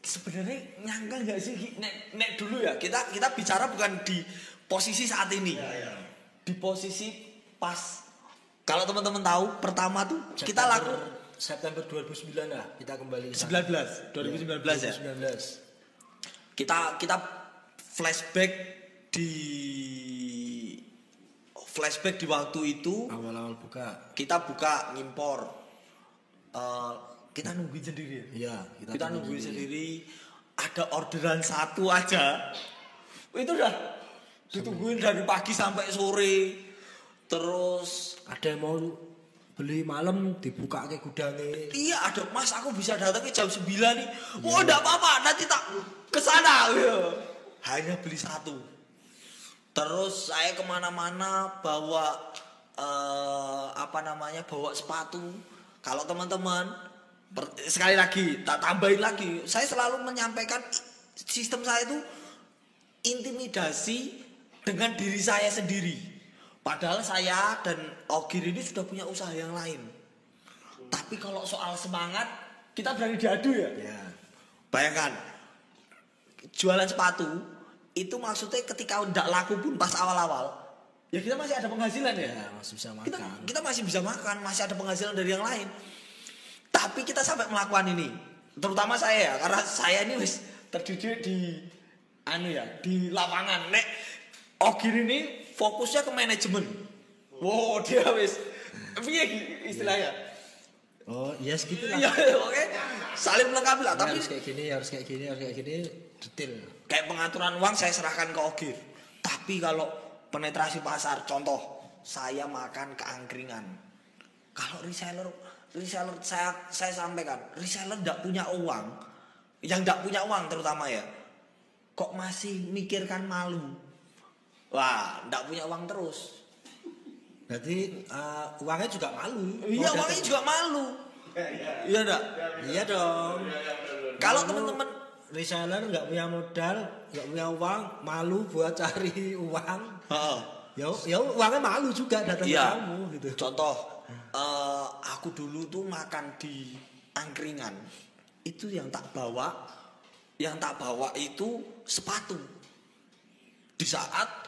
Sebenarnya nyangka nggak sih nek dulu ya kita bicara bukan di posisi saat ini. Di posisi pas kalau teman-teman tahu pertama tuh kita laku September 2009 lah kita kembali 2019 ya. 2019. Kita flashback di waktu itu Awal-awal buka. kita buka ngimpor. Kita nungguin sendiri. Iya, Kita nungguin sendiri. Ada orderan 1 aja. Itu udah ditungguin dari pagi sampai sore. Terus Ada yang mau beli malam dibuka ke gudangnya. iya ada mas aku bisa datangnya jam 9 nih. Oh enggak apa-apa nanti tak kesana. Hanya beli 1. Terus saya kemana-mana bawa bawa sepatu. Kalau teman-teman sekali lagi tak tambahin lagi, saya selalu menyampaikan sistem saya itu intimidasi dengan diri saya sendiri. Padahal saya dan Ogir ini sudah punya usaha yang lain. Tapi kalau soal semangat kita berani diadu ya. Ya. Bayangkan jualan sepatu itu maksudnya ketika udah laku pun pas awal-awal ya kita masih ada penghasilan ya. Ya, masih bisa makan. Kita masih bisa makan, masih ada penghasilan dari yang lain. Tapi kita sampai melakukan ini. Terutama saya ya, karena saya ini wis terdidik di di lapangan. Nek Ogir ini fokusnya ke manajemen. Wow, dia wis piye istilahnya? Oh, yes gitu lah. Iya, oke. Saling melengkapi lah, tapi harus kayak gini, harus kayak gini, detail. kayak pengaturan uang saya serahkan ke Ogir. Tapi kalau penetrasi pasar, contoh saya makan keangkringan. Kalau reseller saya sampaikan, reseller tidak punya uang, yang tidak punya uang terutama ya, kok masih mikirkan malu. Wah, tidak punya uang terus. Berarti uangnya juga malu. Iya, uangnya juga malu. Iya enggak? Iya dong. Kalau teman-teman reseller nggak punya modal, nggak punya uang, malu buat cari uang. Ya uangnya malu juga datang ke kamu gitu. Contoh, aku dulu tuh makan di angkringan. Itu yang tak bawa itu sepatu. Di saat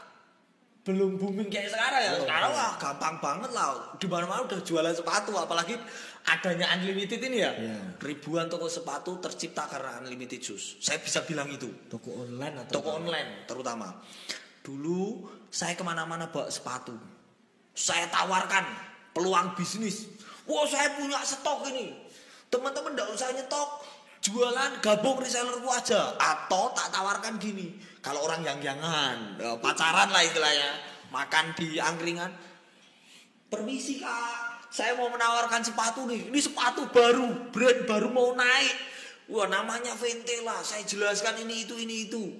belum booming kayak sekarang ya. Sekarang wah gampang banget lah. Di mana-mana udah jualan sepatu, apalagi adanya unlimited ini ya. Ribuan toko sepatu tercipta karena unlimited shoes. Saya bisa bilang itu. Toko online Terutama. Dulu saya kemana-mana bawa sepatu. Saya tawarkan peluang bisnis. Wah, saya punya stok ini. Teman-teman enggak usah nyetok. Jualan gabung resellerku aja. Atau tak tawarkan gini. Kalau orang yang-jangan, pacaran lah istilahnya, makan di angkringan. Permisi kak, saya mau menawarkan sepatu nih. Ini sepatu baru, brand baru mau naik. Wah, namanya Ventela. Saya jelaskan ini itu.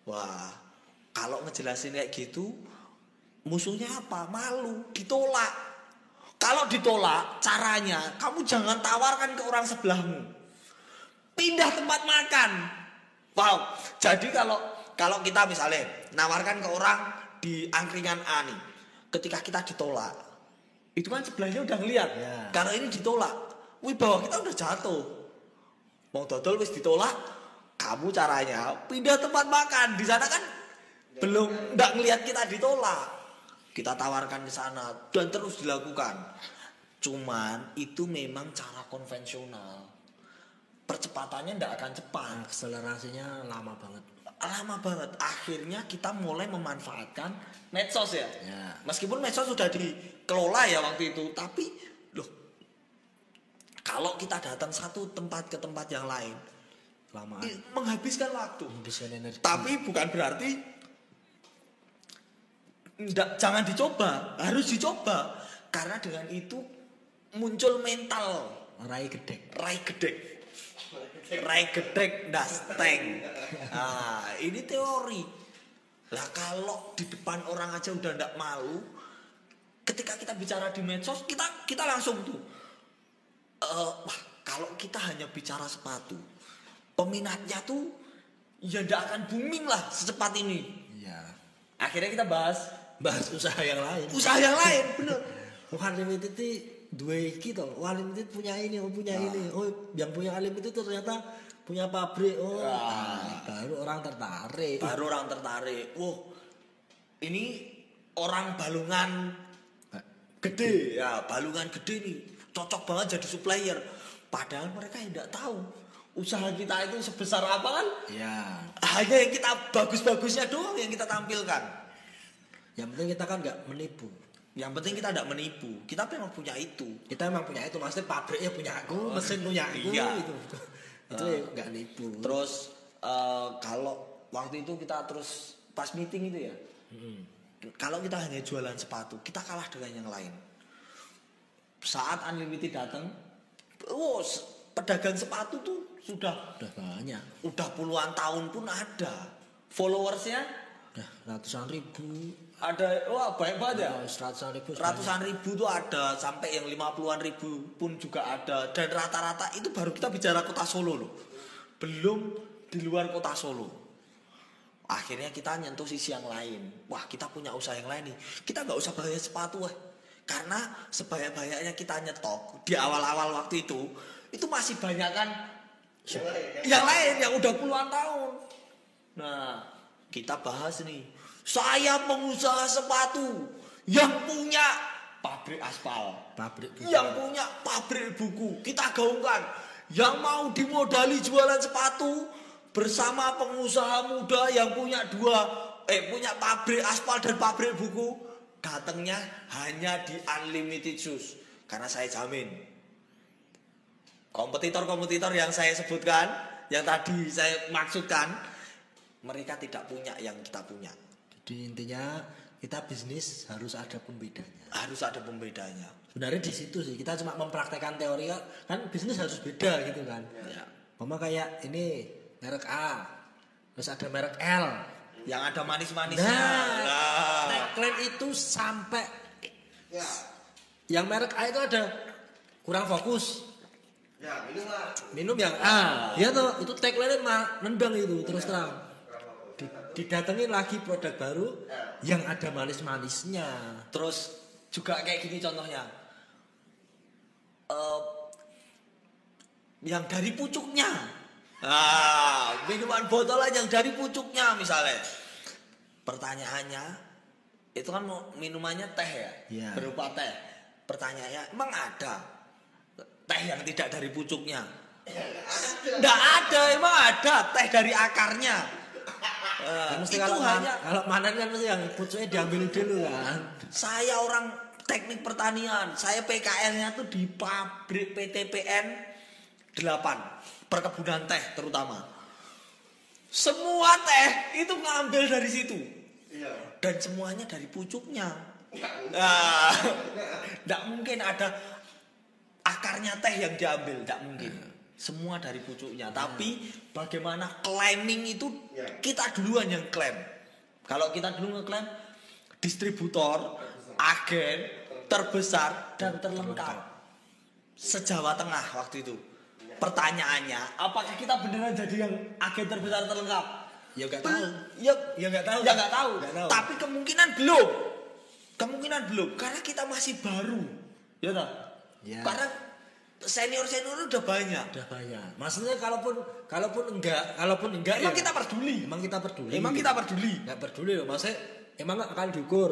Wah, kalau ngejelasin kayak gitu, musuhnya apa? Malu, ditolak. Kalau ditolak, caranya kamu jangan tawarkan ke orang sebelahmu. Pindah tempat makan. Wow, jadi kalau kita misalnya nawarkan ke orang di angkringan A nih, ketika kita ditolak, itu kan sebelahnya udah ngeliat. Karena ini ditolak, wibawa kita udah jatuh. Mau dodol wis ditolak, kamu caranya pindah tempat makan. Di sana kan belum nggak ngelihat kita ditolak. Kita tawarkan ke sana dan terus dilakukan. Cuman itu memang cara konvensional. percepatannya nggak akan cepat. Akselerasinya lama banget. Lama banget. Akhirnya kita mulai memanfaatkan medsos ya. Ya. Meskipun medsos sudah dikelola ya waktu itu, tapi loh, kalau kita datang satu tempat ke tempat yang lain, Lamaan. menghabiskan waktu. Menghabiskan energi. Tapi bukan berarti jangan dicoba, harus dicoba. Karena dengan itu muncul mental Rai gedek. Rai gedek dasteng. Nah, ini teori. Lah kalau di depan orang aja udah ndak malu, ketika kita bicara di medsos kita langsung tuh. Wah, kalau kita hanya bicara sepatu, peminatnya tuh ya ndak akan booming lah secepat ini. Iya. Akhirnya kita bahas Usaha yang lain. usaha yang lain, bener. Unlimited itu dua iki toh. Unlimited punya ini, punya ini. Oh, yang punya Unlimited itu ternyata punya pabrik. Oh, baru orang tertarik. Wow, ini orang Balungan gede ya, Balungan gede nih, cocok banget jadi supplier. Padahal mereka tidak tahu usaha kita itu sebesar apa kan? Iya. Hanya yang kita bagus-bagusnya doang yang kita tampilkan. Yang penting kita kan nggak menipu. Yang penting kita tidak menipu. Kita memang punya itu. Kita emang punya itu, maksudnya pabriknya punya aku, mesin punya aku, iya. itu ya nggak nipu. Terus kalau waktu itu kita terus pas meeting itu ya, kalau kita hanya jualan sepatu, kita kalah dengan yang lain. Saat Unlimited datang, pedagang sepatu tuh sudah Banyak, udah puluhan tahun pun ada. Followersnya udah ratusan ribu. ada, wah banyak banget ya. Ratusan Ribu ribu. tuh ada, sampai yang 50-an ribu pun juga ada. Dan rata-rata itu baru kita bicara kota Solo loh, belum di luar kota Solo. Akhirnya kita nyentuh sisi yang lain. Wah, kita punya usaha yang lain nih. Kita nggak usah bayar sepatu karena sebanyak-banyaknya kita nyetok di awal-awal waktu itu masih banyak kan yang lain yang udah puluhan tahun. Nah, kita bahas nih. Saya pengusaha sepatu yang punya pabrik aspal, yang punya pabrik buku. Kita gaungkan. Yang mau dimodali jualan sepatu bersama pengusaha muda yang punya punya pabrik aspal dan pabrik buku, datangnya hanya di Unlimited Shoes. Karena saya jamin kompetitor-kompetitor yang saya sebutkan, yang tadi saya maksudkan, mereka tidak punya yang kita punya. Jadi intinya kita bisnis harus ada pembedanya. Harus ada pembedanya. Sebenarnya di situ sih kita cuma mempraktekkan teori kan bisnis harus beda gitu kan. Ya. Mama kayak ini merek A, terus ada merek L. Yang ada manis-manisnya. Nah, tagline itu sampai Ya, yang merek A itu ada kurang fokus. ya minum lah. Minum yang A. Ya toh, itu tagline nendang itu terus terang. Didatengin lagi produk baru yang ada manis-manisnya. Terus juga kayak gini contohnya. Yang dari pucuknya. Minuman botolan yang dari pucuknya misalnya. Pertanyaannya, itu kan minumannya teh ya, Iya. berupa teh. Pertanyaannya, emang ada teh yang tidak dari pucuknya? Nggak ada, emang ada teh dari akarnya. Kan mesti Itu kalau hanya kalau panen kan mesti yang pucuknya diambil dulu kan. saya orang teknik pertanian, saya PKL-nya tuh di pabrik PTPN 8, perkebunan teh terutama. Semua teh itu ngambil dari situ. Iya. Dan semuanya dari pucuknya. Nah, nggak mungkin ada akarnya teh yang diambil, nggak mungkin. Semua dari pucuknya. Tapi bagaimana claiming itu kita duluan yang klaim. Kalau kita dulu ngeklaim distributor, agen terbesar dan terlengkap se-Jawa Tengah waktu itu. Pertanyaannya, apakah kita beneran jadi yang agen terbesar terlengkap? Ya nggak tahu. Ya nggak tahu. Ya nggak tahu. Nggak tahu. Tapi kemungkinan belum. Karena kita masih baru. Ya tak? Ya. Karena senior udah banyak. Udah banyak. Maksudnya kalaupun enggak Emang ya, kita peduli. Emang kita peduli. Emang kita peduli. Nggak peduli loh. Maksudnya emang nggak akan diukur.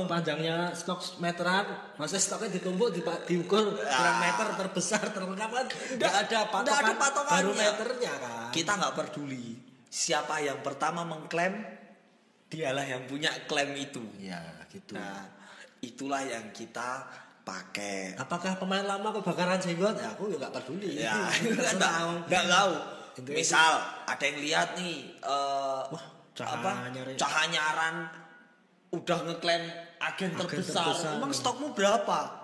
Panjangnya stok meteran, maksudnya stoknya ditumpuk diukur kurang meter terbesar terlengkap kan? Nggak ada patokannya. Baru meternya kan. Kita nggak peduli siapa yang pertama mengklaim, dialah yang punya klaim itu. Ya gitu. Nah, itulah yang kita pakai. Apakah pemain lama kebakaran jenggot? Ya aku juga nggak peduli. Ya, Nggak tahu. nggak tahu. Intinya Misal ada yang lihat nih, Cahaya Cahanyaran udah ngeklaim agen terbesar. terbesar. Emang stokmu berapa?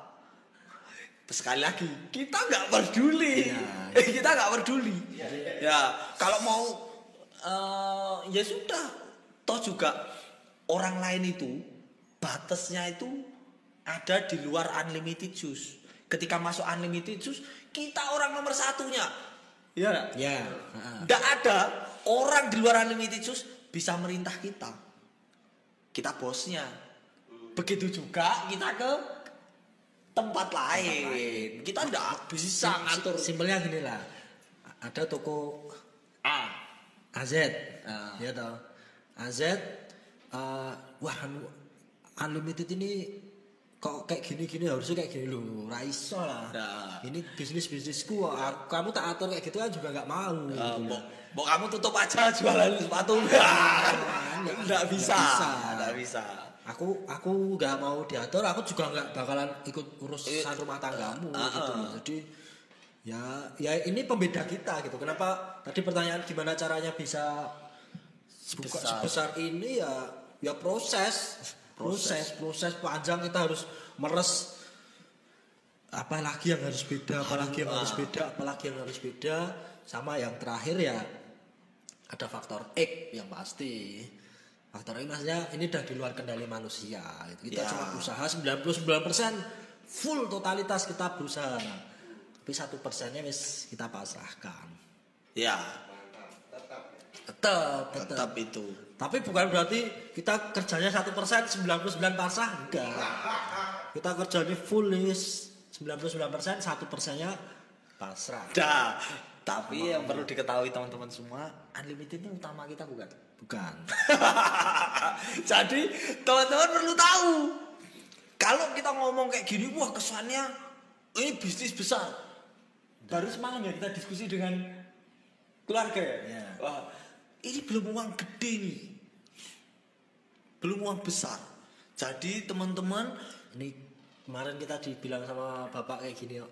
Sekali lagi, kita nggak peduli. Kita nggak peduli. Ya, kalau mau ya sudah. Toh juga orang lain itu batasnya itu ada di luar unlimited juice. Ketika masuk unlimited juice, kita orang nomor satunya. Iya nggak? Ya. Nggak ada orang di luar unlimited juice bisa merintah kita. Kita bosnya. Begitu juga kita ke tempat lain. Kita nggak bisa ngatur. Simpelnya gini lah. Ada toko AZ, ya toh. AZ, wah unlimited ini kok kayak gini-gini harusnya kayak gini loh, raiso lah. Nah. Ini bisnisku, kamu tak atur kayak gitu kan juga nggak mau. Gitu. Mau kamu tutup aja jualan sepatu. Nggak bisa. Aku nggak mau diatur, aku juga nggak bakalan ikut urusan rumah tanggamu gitu. Jadi ya ini pembeda kita gitu. Kenapa tadi pertanyaan gimana caranya bisa sebesar ini ya proses panjang, kita harus meres apalagi yang harus beda sama yang terakhir ya ada faktor X yang pasti. Faktor X maksudnya ini udah di luar kendali manusia gitu. Kita cuma usaha 99% full totalitas kita berusaha, tapi 1%-nya wis kita pasrahkan. Ya, tetap itu. Tapi bukan berarti kita kerjanya 1%, 99 pasrah, enggak. Kita kerjanya full nih 99%, 1%-nya pasrah. Dah. Tapi yang perlu diketahui teman-teman semua, unlimited ini utama kita bukan. Jadi teman-teman perlu tahu. Kalau kita ngomong kayak gini, wah kesannya ini bisnis besar. Baru semalam ya kita diskusi dengan keluarga ya. Wah, ini belum uang gede nih, belum uang besar. Jadi teman-teman, ini kemarin kita dibilang sama bapak kayak gini kok.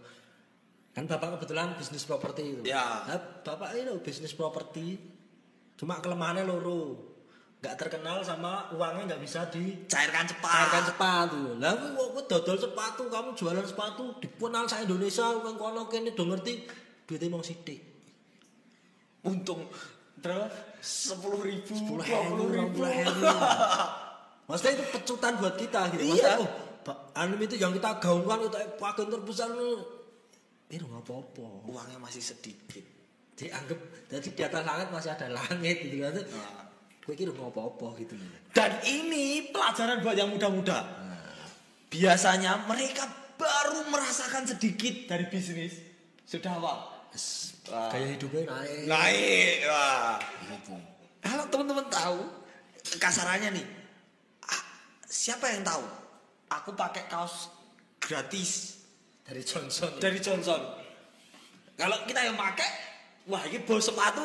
Kan bapak kebetulan bisnis properti itu. Ya. Nah, bapak itu bisnis properti, cuma kelemahannya loro, nggak terkenal sama uangnya nggak bisa cairkan cepat. tuh. Lah aku dodol sepatu, kamu jualan sepatu dikenal sa Indonesia, uang kono kene do ngerti duitnya mau sidik. Untung berapa? 10.000, 20.000. Maksudnya itu pecutan buat kita gitu. Iya. Maksudnya itu yang kita gaungkan itu pakai terbesar ini nggak apa-apa. Uangnya masih sedikit. Dianggap jadi di atas langit masih ada langit gitu kan. Gue kira nggak apa-apa gitu. Dan ini pelajaran buat yang muda-muda. Biasanya mereka baru merasakan sedikit dari bisnis sudah apa? Gaya hidupnya naik. Wah. Gitu. Kalau teman-teman tahu kasarannya nih, siapa yang tahu? Aku pakai kaos gratis Dari Johnson. Kalau kita yang pakai, wah ini bos sepatu,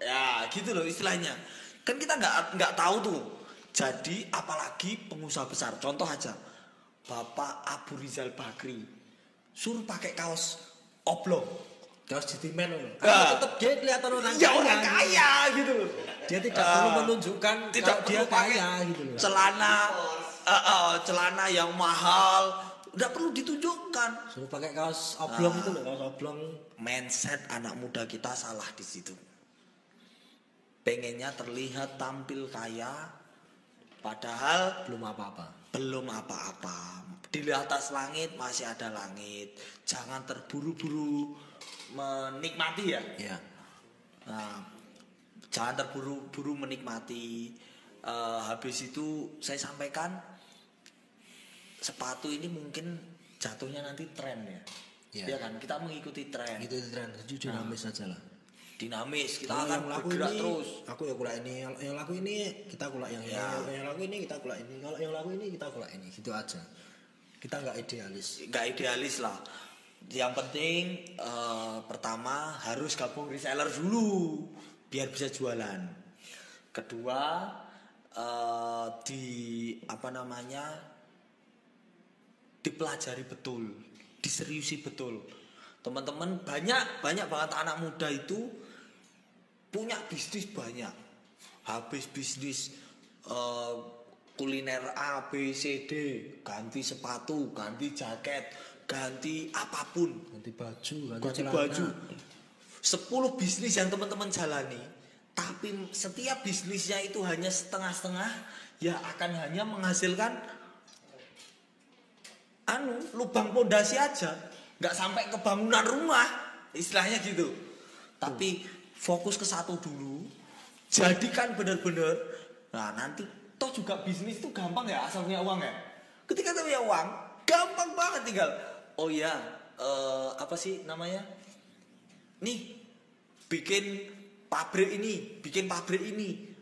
ya gitu loh istilahnya. Kan kita nggak tahu tuh. Jadi apalagi pengusaha besar. Contoh aja, Bapak Abu Rizal Bakri suruh pakai kaos oblong. Kaos GT-Man loh. Tetap dia kelihatan orang kaya. Ya orang kaya gitu loh. Dia tidak perlu menunjukkan Tidak dia perlu pakai kaya gitu loh. celana yang mahal. Udah perlu ditunjukkan. Suruh pakai kaos oblong itu loh, kaos oblong. Mindset anak muda kita salah di situ. Pengennya terlihat tampil kaya, padahal Belum apa-apa. Di atas langit masih ada langit. Jangan terburu-buru menikmati ya. Iya. Nah, jangan terburu-buru menikmati. Habis itu saya sampaikan, sepatu ini mungkin jatuhnya nanti tren ya. Iya. Ya kan, kita mengikuti tren. Itu tren, dinamis saja lah. dinamis, kita Kalau akan yang laku bergerak ini, terus. aku ya kulak ini, yang laku ini kita kulak yang Ya. ini, yang laku ini kita kulak ini, kalau yang laku ini kita kulak ini, gitu aja. Kita nggak idealis. Nggak idealis lah. Yang penting pertama harus gabung reseller dulu biar bisa jualan. Kedua di apa namanya dipelajari betul, diseriusi betul. Teman-teman banyak banget anak muda itu punya bisnis banyak. Habis bisnis kuliner A, B, C, D, ganti sepatu, ganti jaket, ganti apapun, Ganti baju, ganti celana. baju. 10 bisnis yang teman-teman jalani, tapi setiap bisnisnya itu hanya setengah-setengah, ya akan hanya menghasilkan lubang pondasi aja, nggak sampai ke bangunan rumah, istilahnya gitu. Tapi fokus ke satu dulu, jadikan benar-benar. Nah nanti toh juga bisnis itu gampang ya, asal punya uang ya. Ketika kita punya uang, gampang banget tinggal. Oh ya, apa sih namanya? Nih, bikin pabrik ini,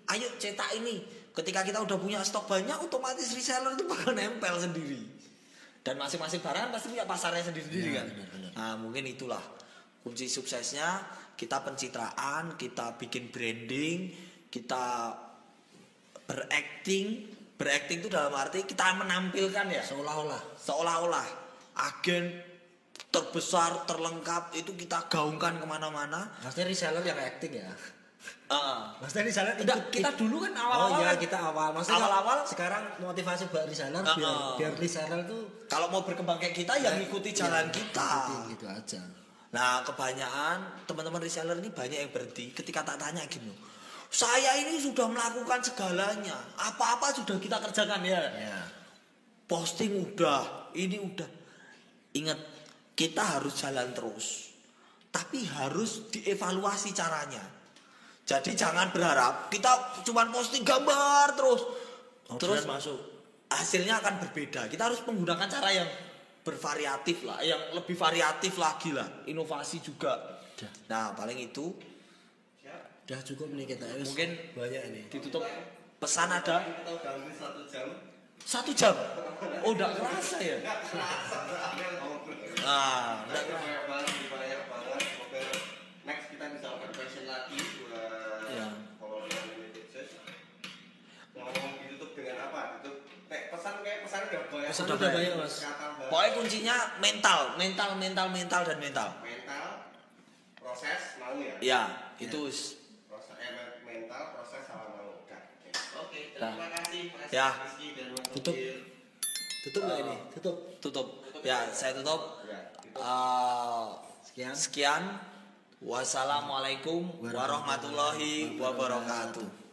ayo cetak ini. Ketika kita udah punya stok banyak, otomatis reseller itu bakal nempel sendiri. Dan masing-masing barang pasti punya pasarnya sendiri-sendiri kan. Benar. Nah mungkin itulah kunci suksesnya. Kita pencitraan, kita bikin branding, kita berakting itu dalam arti kita menampilkan ya seolah-olah agen terbesar terlengkap itu kita gaungkan kemana-mana. Maksudnya reseller yang acting ya. Maksudnya reseller Kita dulu kan awal-awal kan, kita awal. Maksudnya awal-awal sekarang motivasi buat reseller biar reseller tuh kalau mau berkembang kayak kita ya ngikuti jalan kita. gitu aja. Nah kebanyakan teman-teman reseller ini banyak yang berhenti ketika tak tanya gini, saya ini sudah melakukan segalanya, apa-apa sudah kita kerjakan ya. Posting udah, ini udah. Ingat, kita harus jalan terus, tapi harus dievaluasi caranya. Jadi jangan berharap kita cuma posting gambar terus masuk, hasilnya akan berbeda. Kita harus menggunakan cara yang bervariatif lah, yang lebih variatif lagi lah, inovasi juga. Nah paling itu Udah cukup nih kita. mungkin banyak ini. ditutup. Pesan ada Kita udah hampir 1 jam. 1 jam. Oh udah kerasa ya. Nggak kerasa, soalnya ngobrol. Nggak Banyak banget. Semoga next kita bisa open question lagi buat Ya. follower Limited Search. Ngomong ditutup dengan apa? Ditutup pesan udah banyak. Pesan udah udah banyak, banyak mas. Kata Mbak. Pokoknya kuncinya mental dan mental. Mental, proses, mau ya. Ya, itu Mental, proses, sama mau. Udah. Oke, Nah. terima kasih Mas Ya. Rizky dan Mas Tutup. Mukil. Tutup nggak ini? tutup. Ya, saya tutup. Ya, gitu. Sekian. Sekian. Wassalamualaikum warahmatullahi wabarakatuh.